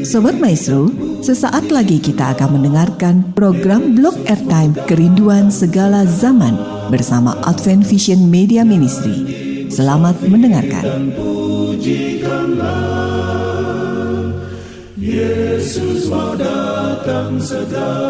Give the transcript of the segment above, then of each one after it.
Sobat Maestro, sesaat lagi kita akan mendengarkan program Blog Airtime Kerinduan Segala Zaman bersama Advent Vision Media Ministry. Selamat mendengarkan. Yesus mau datang segera.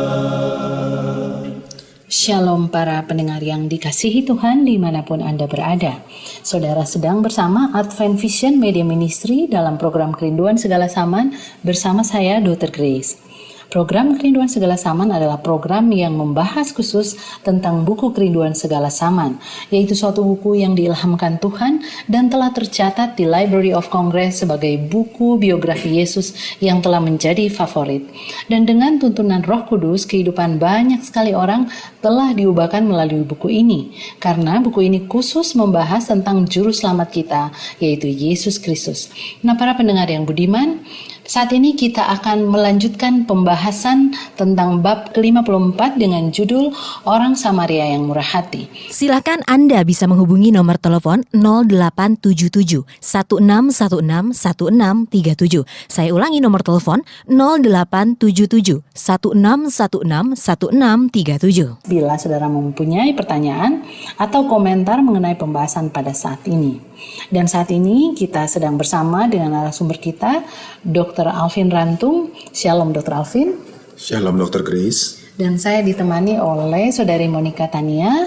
Shalom para pendengar yang dikasihi Tuhan dimanapun Anda berada. Saudara sedang bersama Advent Vision Media Ministry dalam program Kerinduan Segala Zaman bersama saya Dr. Grace. Program Kerinduan Segala Zaman adalah program yang membahas khusus tentang buku Kerinduan Segala Zaman, yaitu suatu buku yang diilhamkan Tuhan dan telah tercatat di Library of Congress sebagai buku biografi Yesus yang telah menjadi favorit. Dan dengan tuntunan Roh Kudus, kehidupan banyak sekali orang telah diubahkan melalui buku ini, karena buku ini khusus membahas tentang juru selamat kita, yaitu Yesus Kristus. Nah, para pendengar yang budiman, saat ini kita akan melanjutkan pembahasan tentang bab ke-54 dengan judul Orang Samaria yang Murah Hati. Silakan Anda bisa menghubungi nomor telepon 0877 1616 1637. Saya ulangi nomor telepon 0877 1616 1637. Bila saudara mempunyai pertanyaan atau komentar mengenai pembahasan pada saat ini. Dan saat ini kita sedang bersama dengan narasumber kita, Dr. Alvin Rantung. Shalom Dr. Alvin. Shalom Dr. Grace. Dan saya ditemani oleh Saudari Monica Tania.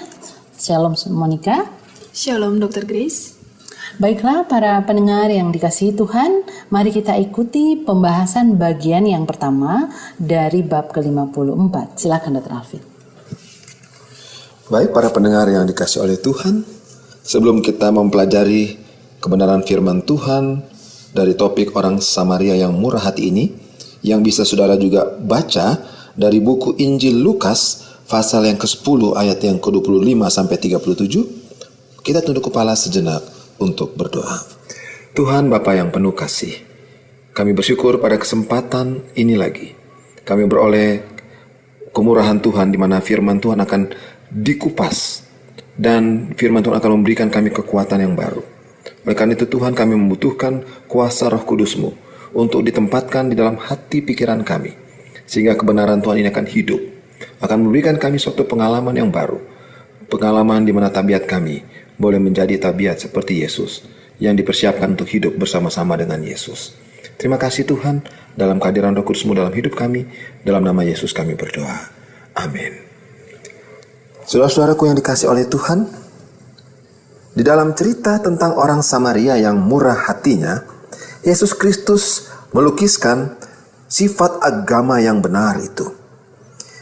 Shalom Monica. Shalom Dr. Grace. Baiklah para pendengar yang dikasihi Tuhan, mari kita ikuti pembahasan bagian yang pertama dari bab ke-54. Silakan Dr. Alvin. Baik para pendengar yang dikasihi oleh Tuhan, sebelum kita mempelajari kebenaran firman Tuhan dari topik orang Samaria yang murah hati ini, yang bisa saudara juga baca dari buku Injil Lukas pasal yang ke-10 ayat yang ke-25 sampai 37, kita tunduk kepala sejenak untuk berdoa. Tuhan Bapa yang penuh kasih, kami bersyukur pada kesempatan ini lagi. Kami beroleh kemurahan Tuhan di mana firman Tuhan akan dikupas dan firman Tuhan akan memberikan kami kekuatan yang baru. Oleh karena itu Tuhan, kami membutuhkan kuasa Roh Kudus-Mu untuk ditempatkan di dalam hati pikiran kami, sehingga kebenaran Tuhan ini akan hidup, akan memberikan kami suatu pengalaman yang baru, pengalaman di mana tabiat kami boleh menjadi tabiat seperti Yesus yang dipersiapkan untuk hidup bersama-sama dengan Yesus. Terima kasih Tuhan, dalam kehadiran Roh Kudus-Mu dalam hidup kami, dalam nama Yesus kami berdoa. Amin. Saudara-saudaraku yang dikasihi oleh Tuhan, di dalam cerita tentang orang Samaria yang murah hatinya, Yesus Kristus melukiskan sifat agama yang benar itu.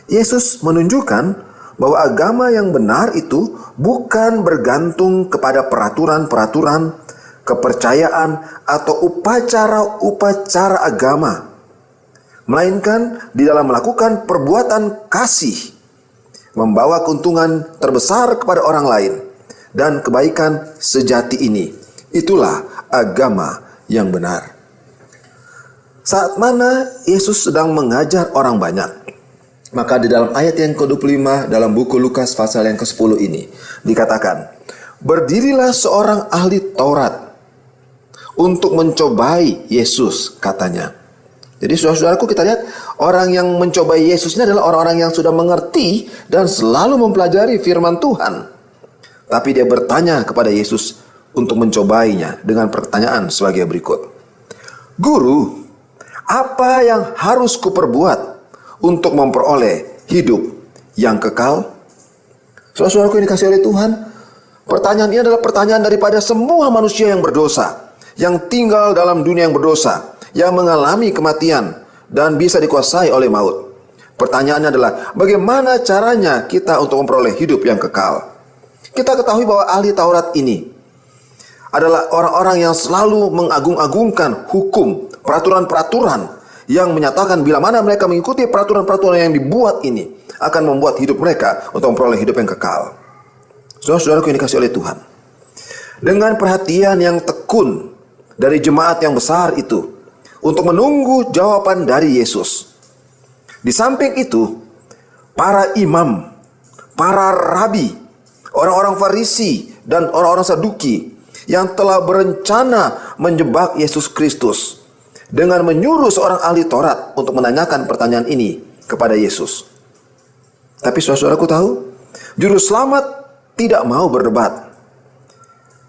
Yesus menunjukkan bahwa agama yang benar itu bukan bergantung kepada peraturan-peraturan, kepercayaan, atau upacara-upacara agama, melainkan di dalam melakukan perbuatan kasih, membawa keuntungan terbesar kepada orang lain, dan kebaikan sejati ini. Itulah agama yang benar. Saat mana Yesus sedang mengajar orang banyak, maka di dalam ayat yang ke-25 dalam buku Lukas pasal yang ke-10 ini dikatakan, berdirilah seorang ahli Taurat untuk mencobai Yesus, katanya. Jadi saudara-saudaraku, kita lihat orang yang mencobai Yesus ini adalah orang-orang yang sudah mengerti dan selalu mempelajari firman Tuhan. Tapi dia bertanya kepada Yesus untuk mencobainya dengan pertanyaan sebagai berikut. Guru, apa yang harus kuperbuat untuk memperoleh hidup yang kekal? Saudara-saudaraku yang dikasihi oleh Tuhan, pertanyaan ini adalah pertanyaan daripada semua manusia yang berdosa, yang tinggal dalam dunia yang berdosa, yang mengalami kematian dan bisa dikuasai oleh maut. Pertanyaannya adalah, bagaimana caranya kita untuk memperoleh hidup yang kekal? Kita ketahui bahwa ahli Taurat ini adalah orang-orang yang selalu mengagung-agungkan hukum, peraturan-peraturan yang menyatakan bila mana mereka mengikuti peraturan-peraturan yang dibuat ini akan membuat hidup mereka untuk memperoleh hidup yang kekal. Saudara-saudaraku yang dikasihi oleh Tuhan, dengan perhatian yang tekun dari jemaat yang besar itu untuk menunggu jawaban dari Yesus, di samping itu para imam, para rabi, orang-orang Farisi dan orang-orang Saduki yang telah berencana menjebak Yesus Kristus dengan menyuruh seorang ahli Taurat untuk menanyakan pertanyaan ini kepada Yesus. Tapi saudara-saudaraku tahu, juru selamat tidak mau berdebat.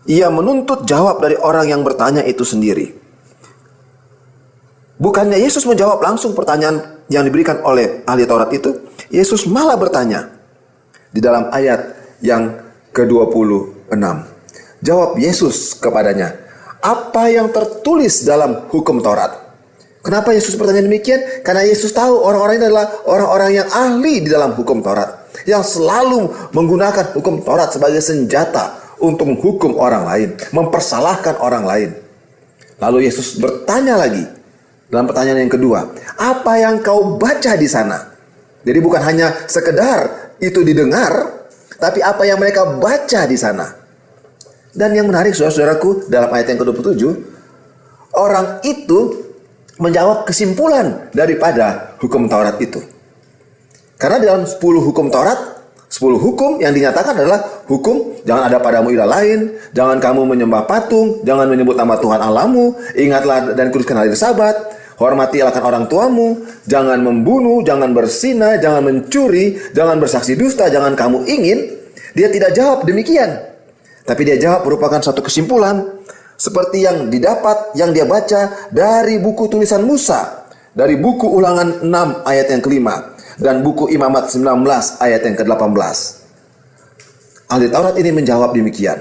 Ia menuntut jawab dari orang yang bertanya itu sendiri. Bukannya Yesus menjawab langsung pertanyaan yang diberikan oleh ahli Taurat itu, Yesus malah bertanya di dalam ayat yang ke-26. Jawab Yesus kepadanya, apa yang tertulis dalam hukum Taurat? Kenapa Yesus bertanya demikian? Karena Yesus tahu orang-orang ini adalah orang-orang yang ahli di dalam hukum Taurat, yang selalu menggunakan hukum Taurat sebagai senjata untuk menghukum orang lain, mempersalahkan orang lain. Lalu Yesus bertanya lagi dalam pertanyaan yang kedua, apa yang kau baca di sana? Jadi bukan hanya sekedar itu didengar, tapi apa yang mereka baca di sana. Dan yang menarik saudara-saudaraku, dalam ayat yang ke-27, orang itu menjawab kesimpulan daripada hukum Taurat itu. Karena dalam 10 hukum Taurat, 10 hukum yang dinyatakan adalah hukum jangan ada padamu ilah lain, jangan kamu menyembah patung, jangan menyebut nama Tuhan Allahmu, ingatlah dan kuduskan hari Sabat, hormati akan orang tuamu, jangan membunuh, jangan berzina, jangan mencuri, jangan bersaksi dusta, jangan kamu ingin. Dia tidak jawab demikian. Tapi dia jawab merupakan satu kesimpulan seperti yang didapat, yang dia baca dari buku tulisan Musa, dari buku Ulangan 6 ayat yang ke-5 dan buku Imamat 19 ayat yang ke-18. Ahli Taurat ini menjawab demikian.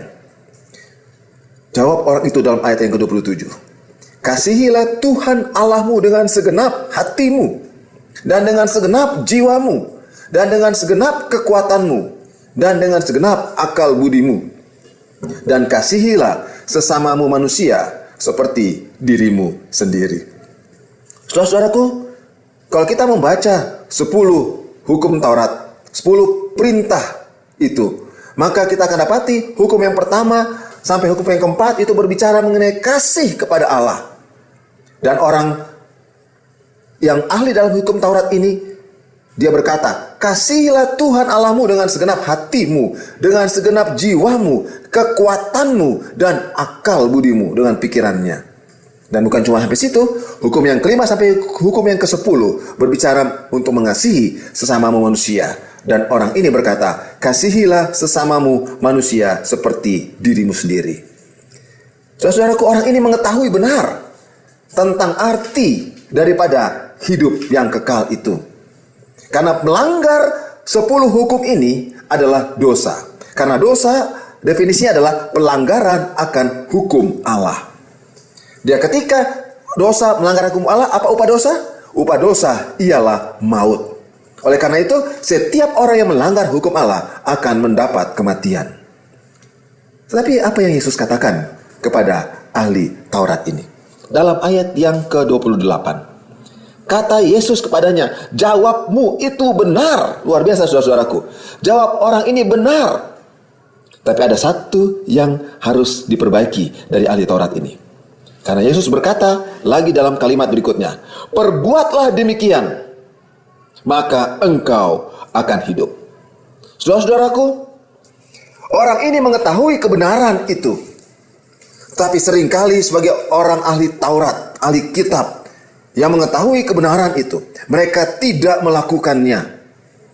Jawab orang itu dalam ayat yang ke-27. Kasihilah Tuhan Allahmu dengan segenap hatimu, dan dengan segenap jiwamu, dan dengan segenap kekuatanmu, dan dengan segenap akal budimu. Dan kasihilah sesamamu manusia seperti dirimu sendiri. Saudara-saudaraku, kalau kita membaca 10 hukum Taurat, 10 perintah itu, maka kita akan dapati hukum yang pertama sampai hukum yang keempat itu berbicara mengenai kasih kepada Allah. Dan orang yang ahli dalam hukum Taurat ini, dia berkata, kasihilah Tuhan Allahmu dengan segenap hatimu, dengan segenap jiwamu, kekuatanmu, dan akal budimu, dengan pikirannya. Dan bukan cuma sampai situ, hukum yang kelima sampai hukum yang ke-10 berbicara untuk mengasihi sesamamu manusia. Dan orang ini berkata, kasihilah sesamamu manusia seperti dirimu sendiri. Saudara-saudaraku, orang ini mengetahui benar tentang arti daripada hidup yang kekal itu. Karena melanggar 10 hukum ini adalah dosa. Karena dosa definisinya adalah pelanggaran akan hukum Allah. Dia ketika dosa melanggar hukum Allah, apa upah dosa? Upah dosa ialah maut. Oleh karena itu, setiap orang yang melanggar hukum Allah akan mendapat kematian. Tetapi apa yang Yesus katakan kepada ahli Taurat ini? Dalam ayat yang ke-28, kata Yesus kepadanya, jawabmu itu benar. Luar biasa saudara-saudaraku. Jawab orang ini benar. Tapi ada satu yang harus diperbaiki dari ahli Taurat ini. Karena Yesus berkata lagi dalam kalimat berikutnya, perbuatlah demikian, maka engkau akan hidup. Saudara-saudaraku, orang ini mengetahui kebenaran itu. Tapi seringkali sebagai orang ahli Taurat, ahli kitab, yang mengetahui kebenaran itu, mereka tidak melakukannya.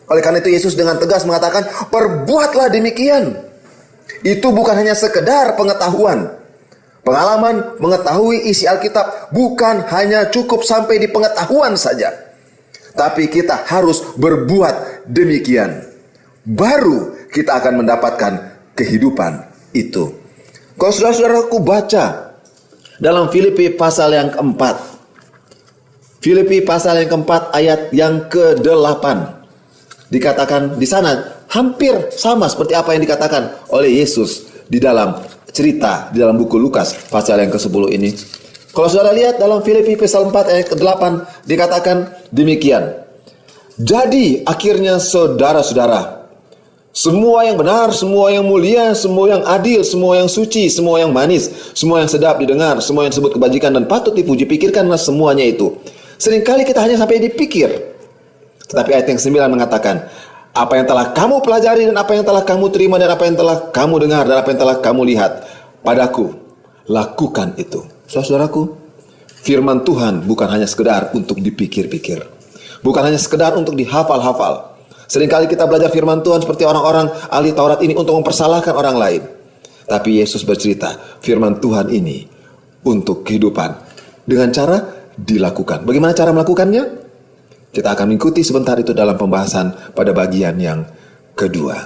Oleh karena itu Yesus dengan tegas mengatakan, perbuatlah demikian. Itu bukan hanya sekedar pengetahuan. Pengalaman mengetahui isi Alkitab bukan hanya cukup sampai di pengetahuan saja. Tapi kita harus berbuat demikian. Baru kita akan mendapatkan kehidupan itu. Kalau saudara-saudaraku baca dalam Filipi pasal yang keempat, Filipi pasal yang keempat ayat yang ke-8, dikatakan di sana hampir sama seperti apa yang dikatakan oleh Yesus di dalam cerita di dalam buku Lukas pasal yang ke-10 ini. Kalau saudara lihat dalam Filipi pasal 4 ayat ke-8 dikatakan demikian. Jadi akhirnya saudara-saudara, semua yang benar, semua yang mulia, semua yang adil, semua yang suci, semua yang manis, semua yang sedap didengar, semua yang disebut kebajikan dan patut dipuji, pikirkanlah semuanya itu. Seringkali kita hanya sampai dipikir. Tetapi ayat yang 9 mengatakan, apa yang telah kamu pelajari dan apa yang telah kamu terima dan apa yang telah kamu dengar dan apa yang telah kamu lihat padaku, lakukan itu. Saudaraku, firman Tuhan bukan hanya sekedar untuk dipikir-pikir, bukan hanya sekedar untuk dihafal-hafal. Seringkali kita belajar firman Tuhan seperti orang-orang ahli Taurat ini untuk mempersalahkan orang lain. Tapi Yesus bercerita, firman Tuhan ini untuk kehidupan dengan cara dilakukan. Bagaimana cara melakukannya? Kita akan mengikuti sebentar itu dalam pembahasan pada bagian yang kedua.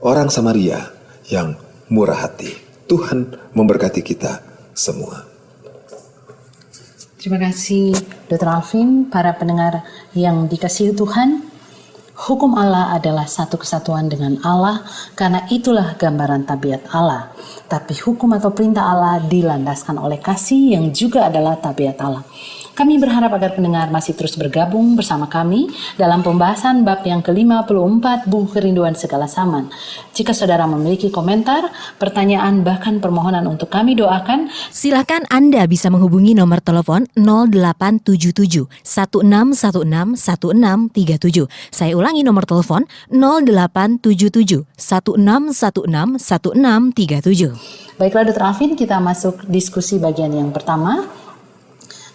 Orang Samaria yang murah hati. Tuhan memberkati kita semua. Terima kasih Dr. Alvin, para pendengar yang dikasihi Tuhan. Hukum Allah adalah satu kesatuan dengan Allah, karena itulah gambaran tabiat Allah. Tapi hukum atau perintah Allah dilandaskan oleh kasih yang juga adalah tabiat Allah. Kami berharap agar pendengar masih terus bergabung bersama kami dalam pembahasan bab yang ke-54 Buku Kerinduan Segala Zaman. Jika saudara memiliki komentar, pertanyaan, bahkan permohonan untuk kami doakan, Silakan Anda bisa menghubungi nomor telepon 0877 1616 1637. Saya ulangi nomor telepon 0877 1616 1637. baiklah Dr. Alvin, kita masuk diskusi bagian yang pertama.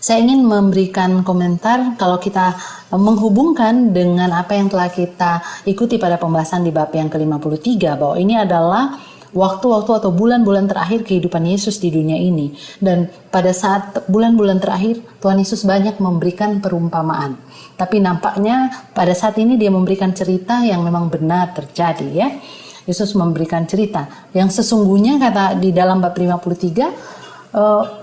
Saya ingin memberikan komentar kalau kita menghubungkan dengan apa yang telah kita ikuti pada pembahasan di bab yang ke-53, bahwa ini adalah waktu-waktu atau bulan-bulan terakhir kehidupan Yesus di dunia ini. Dan pada saat bulan-bulan terakhir, Tuhan Yesus banyak memberikan perumpamaan. Tapi nampaknya pada saat ini dia memberikan cerita yang memang benar terjadi, ya. Yesus memberikan cerita yang sesungguhnya, kata di dalam bab 53,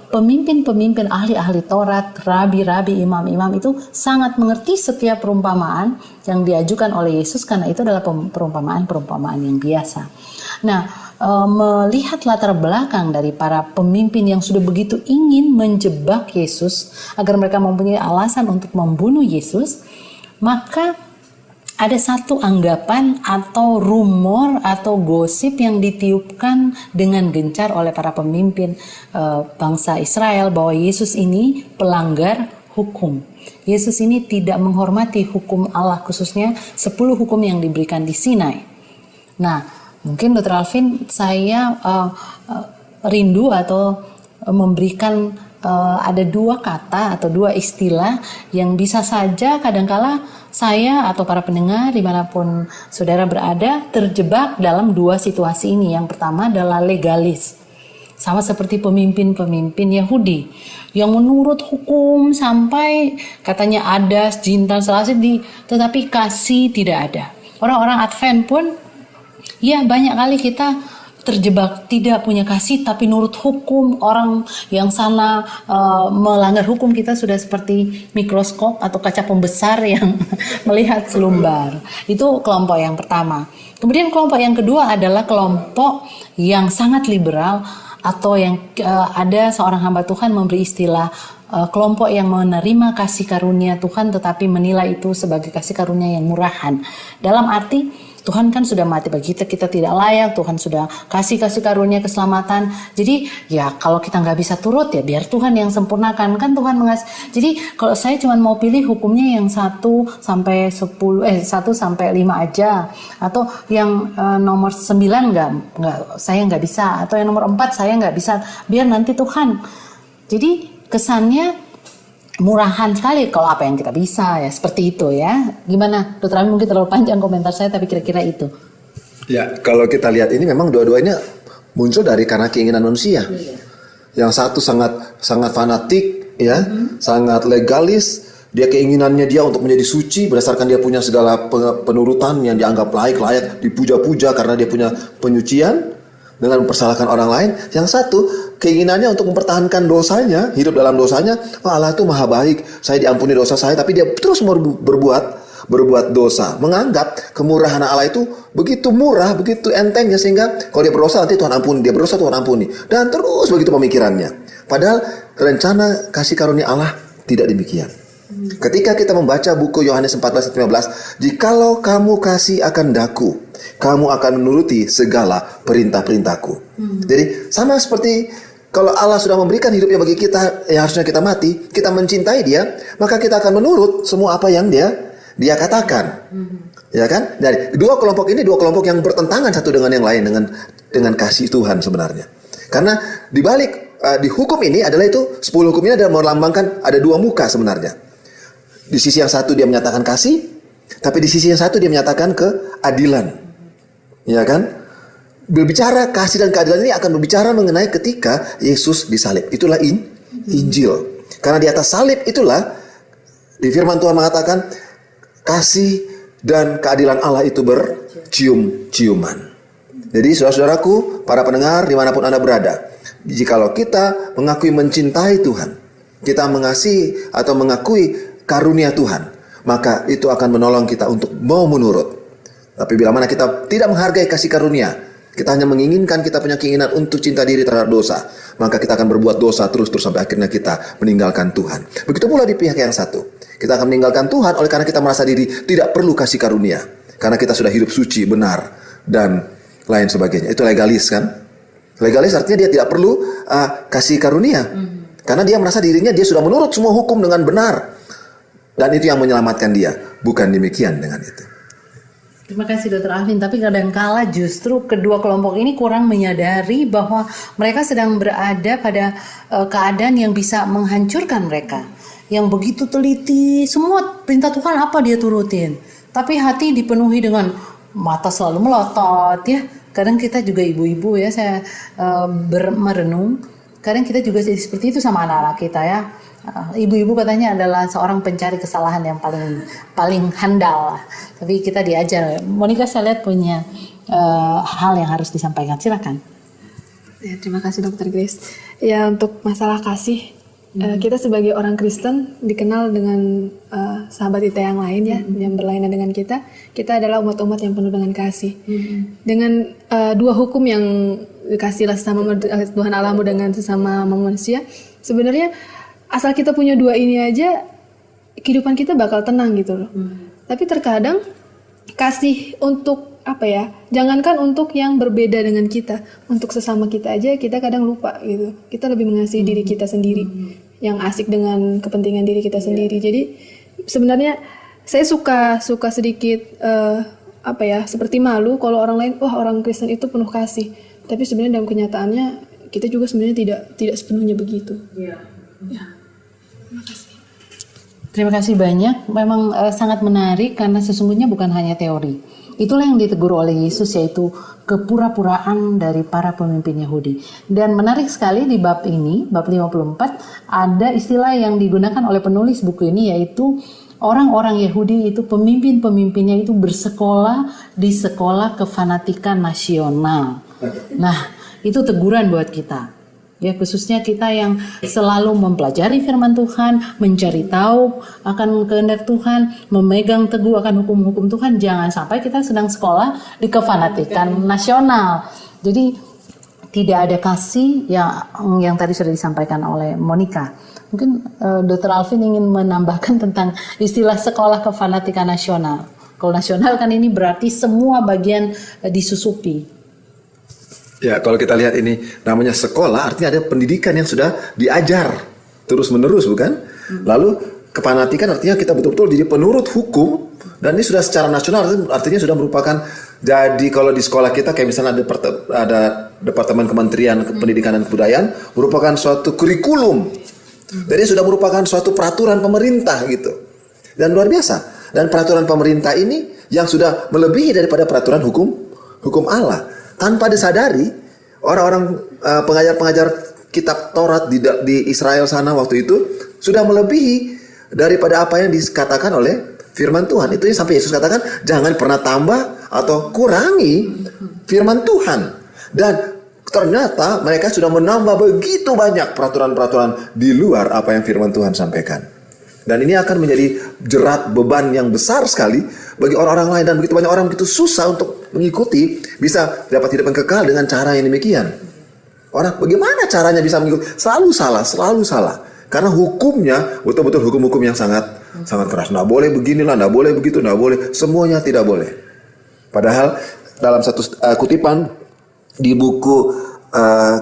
pemimpin-pemimpin ahli-ahli Taurat, rabi-rabi, imam-imam itu sangat mengerti setiap perumpamaan yang diajukan oleh Yesus, karena itu adalah perumpamaan-perumpamaan yang biasa. Nah, melihat latar belakang dari para pemimpin yang sudah begitu ingin menjebak Yesus agar mereka mempunyai alasan untuk membunuh Yesus, maka ada satu anggapan atau rumor atau gosip yang ditiupkan dengan gencar oleh para pemimpin bangsa Israel bahwa Yesus ini pelanggar hukum. Yesus ini tidak menghormati hukum Allah, khususnya 10 hukum yang diberikan di Sinai. Nah, mungkin Dr. Alvin, saya rindu atau memberikan ada dua kata atau dua istilah yang bisa saja kadangkala saya atau para pendengar dimanapun saudara berada terjebak dalam dua situasi ini. Yang pertama adalah legalis, sama seperti pemimpin-pemimpin Yahudi yang menurut hukum sampai katanya ada jintan selasih, tetapi kasih tidak ada. Orang-orang Advent pun, ya banyak kali kita terjebak tidak punya kasih tapi nurut hukum. Orang yang sana melanggar hukum, kita sudah seperti mikroskop atau kaca pembesar yang melihat selumbar. Itu kelompok yang pertama. Kemudian kelompok yang kedua adalah kelompok yang sangat liberal, atau yang ada seorang hamba Tuhan memberi istilah kelompok yang menerima kasih karunia Tuhan tetapi menilai itu sebagai kasih karunia yang murahan. Dalam arti Tuhan kan sudah mati bagi kita, kita tidak layak. Tuhan sudah kasih karunia keselamatan. Jadi ya kalau kita nggak bisa turut, ya biar Tuhan yang sempurnakan. Kan Tuhan mengasih. Jadi kalau saya cuma mau pilih hukumnya yang 1 sampai 5 aja, atau yang nomor 9 saya nggak bisa, atau yang nomor 4 saya nggak bisa. Biar nanti Tuhan. Jadi kesannya murahan sekali kalau apa yang kita bisa, ya seperti itu ya. Gimana Dr. Amin, mungkin terlalu panjang komentar saya, tapi kira-kira itu. Ya, kalau kita lihat ini memang dua-duanya muncul karena keinginan manusia. Yang satu sangat fanatik, ya, sangat legalis. Dia keinginannya dia untuk menjadi suci berdasarkan dia punya segala penurutan yang dianggap layak dipuja-puja karena dia punya penyucian dengan mempersalahkan orang lain. Yang satu keinginannya untuk mempertahankan dosanya, hidup dalam dosanya. Allah itu maha baik, saya diampuni dosa saya, tapi dia terus berbuat dosa, menganggap kemurahan Allah itu begitu murah, begitu entengnya, sehingga kalau dia berdosa nanti Tuhan ampuni, dia berdosa Tuhan ampuni, dan terus begitu pemikirannya. Padahal rencana kasih karunia Allah tidak demikian. Ketika kita membaca buku Yohanes 14:15, jikalau kamu kasih akan daku, kamu akan menuruti segala perintah-perintahku. Jadi sama seperti kalau Allah sudah memberikan hidupnya bagi kita, yang harusnya kita mati, kita mencintai dia, maka kita akan menurut semua apa yang dia katakan. Ya kan? Jadi dua kelompok ini dua kelompok yang bertentangan satu dengan yang lain dengan kasih Tuhan sebenarnya. Karena di balik di hukum ini adalah itu 10 hukum ini adalah melambangkan ada dua muka sebenarnya. Di sisi yang satu dia menyatakan kasih, tapi di sisi yang satu dia menyatakan keadilan. Ya kan? Berbicara kasih dan keadilan ini akan berbicara mengenai ketika Yesus disalib. Itulah Injil. Karena di atas salib itulah di firman Tuhan mengatakan kasih dan keadilan Allah itu bercium-ciuman. Jadi saudara-saudaraku, para pendengar dimanapun Anda berada, jikalau kita mengakui mencintai Tuhan, kita mengasihi atau mengakui karunia Tuhan, maka itu akan menolong kita untuk mau menurut. Tapi bila mana kita tidak menghargai kasih karunia, kita hanya menginginkan, kita punya keinginan untuk cinta diri terhadap dosa, maka kita akan berbuat dosa terus sampai akhirnya kita meninggalkan Tuhan. Begitu pula di pihak yang satu, kita akan meninggalkan Tuhan oleh karena kita merasa diri tidak perlu kasih karunia, karena kita sudah hidup suci, benar, dan lain sebagainya. Itu legalis kan? Legalis artinya dia tidak perlu kasih karunia, karena dia merasa dirinya dia sudah menurut semua hukum dengan benar, dan itu yang menyelamatkan dia. Bukan demikian dengan itu. Terima kasih Dr. Alvin, tapi kadangkala justru kedua kelompok ini kurang menyadari bahwa mereka sedang berada pada keadaan yang bisa menghancurkan mereka. Yang begitu teliti, semua perintah Tuhan apa dia turutin. Tapi hati dipenuhi dengan mata selalu melotot ya. Kadang kita juga ibu-ibu ya, saya merenung. Kadang kita juga jadi seperti itu sama anak-anak kita ya. Ibu-ibu katanya adalah seorang pencari kesalahan yang paling handal lah. Tapi kita diajar. Monica saya lihat punya hal yang harus disampaikan. Silakan. Ya, terima kasih Dr. Grace. Ya, untuk masalah kasih, kita sebagai orang Kristen dikenal dengan sahabat kita yang lain ya, yang berlainan dengan kita. Kita adalah umat-umat yang penuh dengan kasih. Dengan dua hukum yang dikasihlah sesama Tuhan Allahmu dengan sesama manusia. Sebenarnya asal kita punya dua ini aja, kehidupan kita bakal tenang gitu loh. Tapi terkadang kasih untuk apa ya? Jangankan untuk yang berbeda dengan kita, untuk sesama kita aja kita kadang lupa gitu. Kita lebih mengasihi diri kita sendiri, yang asik dengan kepentingan diri kita sendiri. Jadi sebenarnya saya suka sedikit apa ya? Seperti malu kalau orang lain, wah orang Kristen itu penuh kasih. Tapi sebenarnya dalam kenyataannya kita juga sebenarnya tidak sepenuhnya begitu. Ya. Terima kasih. Terima kasih banyak. Memang sangat menarik karena sesungguhnya bukan hanya teori. Itulah yang ditegur oleh Yesus, yaitu kepura-puraan dari para pemimpin Yahudi. Dan menarik sekali di bab ini, bab 54, ada istilah yang digunakan oleh penulis buku ini, yaitu orang-orang Yahudi itu pemimpin-pemimpinnya itu bersekolah di sekolah kefanatikan nasional. Nah, itu teguran buat kita. Ya, khususnya kita yang selalu mempelajari firman Tuhan, mencari tahu akan kehendak Tuhan, memegang teguh akan hukum-hukum Tuhan. Jangan sampai kita sedang sekolah di kefanatikan nasional. Jadi tidak ada kasih yang tadi sudah disampaikan oleh Monica. Mungkin Dr. Alvin ingin menambahkan tentang istilah sekolah kefanatikan nasional. Kalau nasional kan ini berarti semua bagian disusupi. Ya, kalau kita lihat ini namanya sekolah, artinya ada pendidikan yang sudah diajar terus-menerus, bukan? Lalu kefanatikan artinya kita betul-betul jadi penurut hukum, dan ini sudah secara nasional, artinya sudah merupakan, jadi kalau di sekolah kita kayak misalnya ada Departemen Kementerian Pendidikan dan Kebudayaan, merupakan suatu kurikulum. Jadi sudah merupakan suatu peraturan pemerintah gitu. Dan luar biasa. Dan peraturan pemerintah ini yang sudah melebihi daripada peraturan hukum Allah. Tanpa disadari, orang-orang pengajar-pengajar kitab Taurat di Israel sana waktu itu sudah melebihi daripada apa yang dikatakan oleh firman Tuhan. Itu yang sampai Yesus katakan, jangan pernah tambah atau kurangi firman Tuhan. Dan ternyata mereka sudah menambah begitu banyak peraturan-peraturan di luar apa yang firman Tuhan sampaikan. Dan ini akan menjadi jerat beban yang besar sekali bagi orang-orang lain. Dan begitu banyak orang begitu susah untuk mengikuti, bisa dapat hidup yang kekal dengan cara yang demikian. Orang bagaimana caranya bisa mengikuti? Selalu salah. Karena hukumnya betul-betul hukum-hukum yang sangat keras. Nggak boleh beginilah, nggak boleh begitu, nggak boleh. Semuanya tidak boleh. Padahal dalam satu kutipan di buku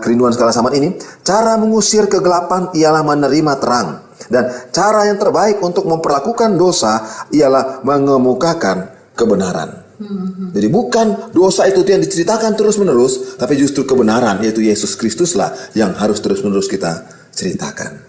Kerinduan Segala Zaman ini, cara mengusir kegelapan ialah menerima terang. Dan cara yang terbaik untuk memperlakukan dosa ialah mengemukakan kebenaran. Jadi bukan dosa itu yang diceritakan terus-menerus, tapi justru kebenaran, yaitu Yesus Kristuslah yang harus terus-menerus kita ceritakan.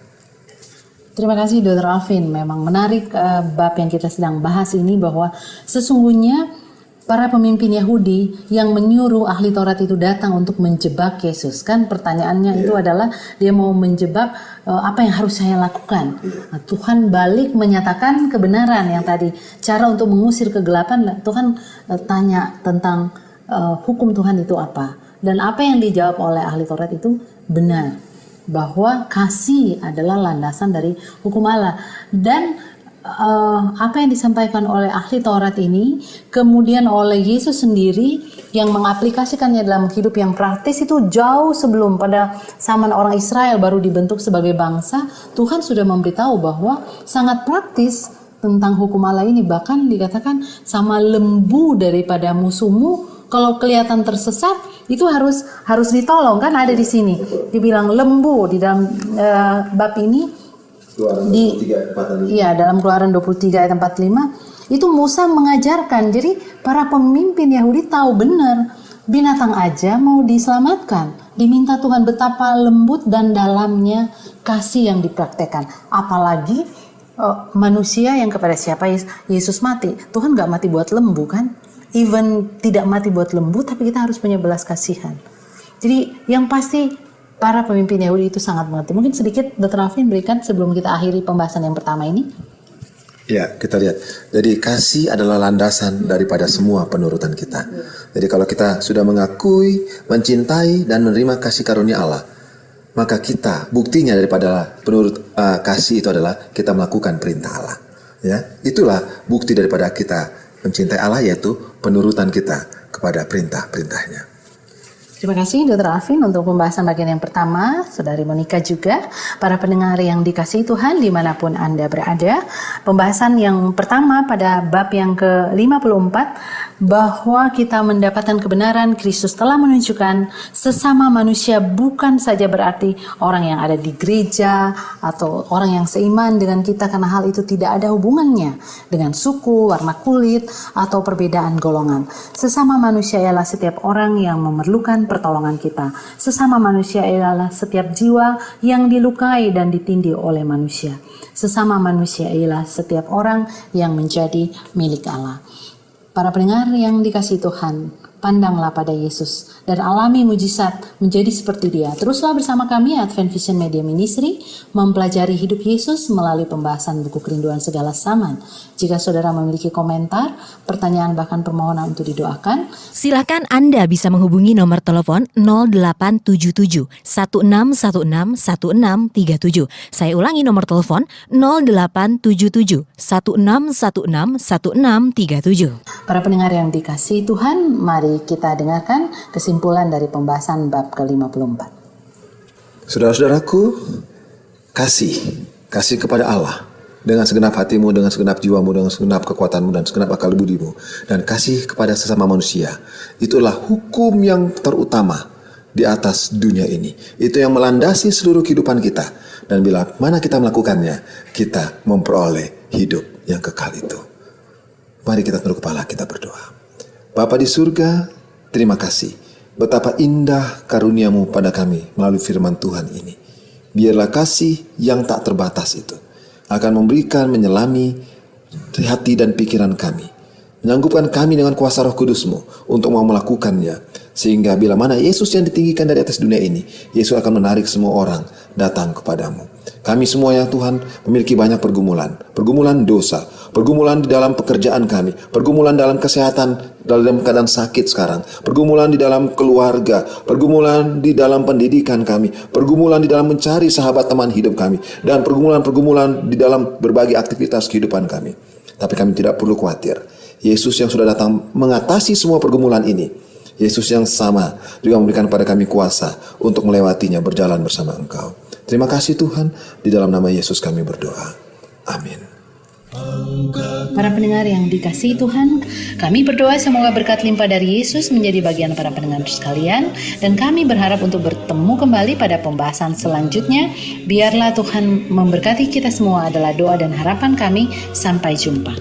Terima kasih Dr. Alvin. Memang menarik bab yang kita sedang bahas ini, bahwa sesungguhnya para pemimpin Yahudi yang menyuruh ahli Taurat itu datang untuk menjebak Yesus. Kan pertanyaannya itu adalah dia mau menjebak apa yang harus saya lakukan. Nah, Tuhan balik menyatakan kebenaran yang tadi. Cara untuk mengusir kegelapan, Tuhan tanya tentang hukum Tuhan itu apa. Dan apa yang dijawab oleh ahli Taurat itu benar. Bahwa kasih adalah landasan dari hukum Allah. Dan apa yang disampaikan oleh ahli Taurat ini kemudian oleh Yesus sendiri yang mengaplikasikannya dalam hidup yang praktis itu jauh sebelum pada zaman orang Israel baru dibentuk sebagai bangsa. Tuhan sudah memberitahu bahwa sangat praktis tentang hukum Allah ini. Bahkan dikatakan sama lembu daripada musuhmu, kalau kelihatan tersesat itu harus ditolong. Kan ada di sini dibilang lembu di dalam bab ini. Dalam Keluaran 23 ayat 45 itu Musa mengajarkan. Jadi para pemimpin Yahudi tahu benar binatang aja mau diselamatkan. Diminta Tuhan betapa lembut dan dalamnya kasih yang dipraktekkan. Apalagi manusia yang kepada siapa Yesus mati. Tuhan gak mati buat lembu kan? Even tidak mati buat lembu, tapi kita harus punya belas kasihan. Jadi yang pasti para pemimpin Yahudi itu sangat mengerti. Mungkin sedikit Dr. Alvin berikan sebelum kita akhiri pembahasan yang pertama ini. Ya, kita lihat. Jadi kasih adalah landasan daripada semua penurutan kita. Jadi kalau kita sudah mengakui, mencintai, dan menerima kasih karunia Allah, maka kita, buktinya daripada penurut kasih itu adalah kita melakukan perintah Allah. Ya, itulah bukti daripada kita mencintai Allah, yaitu penurutan kita kepada perintah-perintahnya. Terima kasih Dr. Alvin untuk pembahasan bagian yang pertama. Saudari Monica juga, para pendengar yang dikasihi Tuhan dimanapun Anda berada. Pembahasan yang pertama pada bab yang ke-54, bahwa kita mendapatkan kebenaran Kristus telah menunjukkan sesama manusia bukan saja berarti orang yang ada di gereja atau orang yang seiman dengan kita, karena hal itu tidak ada hubungannya dengan suku, warna kulit, atau perbedaan golongan. Sesama manusia ialah setiap orang yang memerlukan pertolongan kita. Sesama manusia ialah setiap jiwa yang dilukai dan ditindih oleh manusia. Sesama manusia ialah setiap orang yang menjadi milik Allah. Para pendengar yang dikasihi Tuhan, pandanglah pada Yesus dan alami mujizat menjadi seperti Dia. Teruslah bersama kami Advent Vision Media Ministry mempelajari hidup Yesus melalui pembahasan buku Kerinduan Segala Zaman. Jika saudara memiliki komentar, pertanyaan, bahkan permohonan untuk didoakan, silakan Anda bisa menghubungi nomor telepon 0877 1616 1637. Saya ulangi nomor telepon 0877 1616 1637. Para pendengar yang dikasihi Tuhan, mari kita dengarkan kesimpulan dari pembahasan bab ke-54. Saudara-saudaraku, kasih kepada Allah dengan segenap hatimu, dengan segenap jiwamu, dengan segenap kekuatanmu, dan segenap akal budimu, dan kasih kepada sesama manusia. Itulah hukum yang terutama di atas dunia ini. Itu yang melandasi seluruh kehidupan kita. Dan bila mana kita melakukannya, kita memperoleh hidup yang kekal itu. Mari kita tunduk kepala, kita berdoa. Bapa di surga, terima kasih. Betapa indah karunia-Mu pada kami melalui firman Tuhan ini. Biarlah kasih yang tak terbatas itu akan memberikan, menyelami hati dan pikiran kami. Menyanggupkan kami dengan kuasa Roh Kudus-Mu untuk mau melakukannya. Sehingga bila mana Yesus yang ditinggikan dari atas dunia ini, Yesus akan menarik semua orang datang kepadamu. Kami semua ya Tuhan memiliki banyak pergumulan. Pergumulan dosa, pergumulan di dalam pekerjaan kami, pergumulan dalam kesehatan, dalam keadaan sakit sekarang, pergumulan di dalam keluarga, pergumulan di dalam pendidikan kami, pergumulan di dalam mencari sahabat teman hidup kami, dan pergumulan-pergumulan di dalam berbagai aktivitas kehidupan kami. Tapi kami tidak perlu khawatir. Yesus yang sudah datang mengatasi semua pergumulan ini, Yesus yang sama juga memberikan pada kami kuasa untuk melewatinya, berjalan bersama Engkau. Terima kasih Tuhan, di dalam nama Yesus kami berdoa. Amin. Para pendengar yang dikasihi Tuhan, kami berdoa semoga berkat limpah dari Yesus menjadi bagian para pendengar sekalian, dan kami berharap untuk bertemu kembali pada pembahasan selanjutnya. Biarlah Tuhan memberkati kita semua adalah doa dan harapan kami. Sampai jumpa.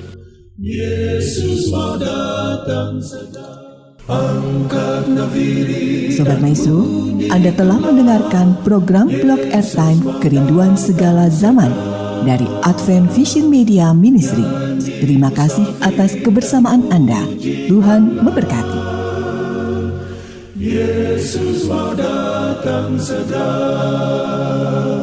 Sobat Maestro, Anda telah mendengarkan program Blog Airtime Kerinduan Segala Zaman dari Advent Vision Media Ministry. Terima kasih atas kebersamaan Anda. Tuhan memberkati. Yesus mau datang segera.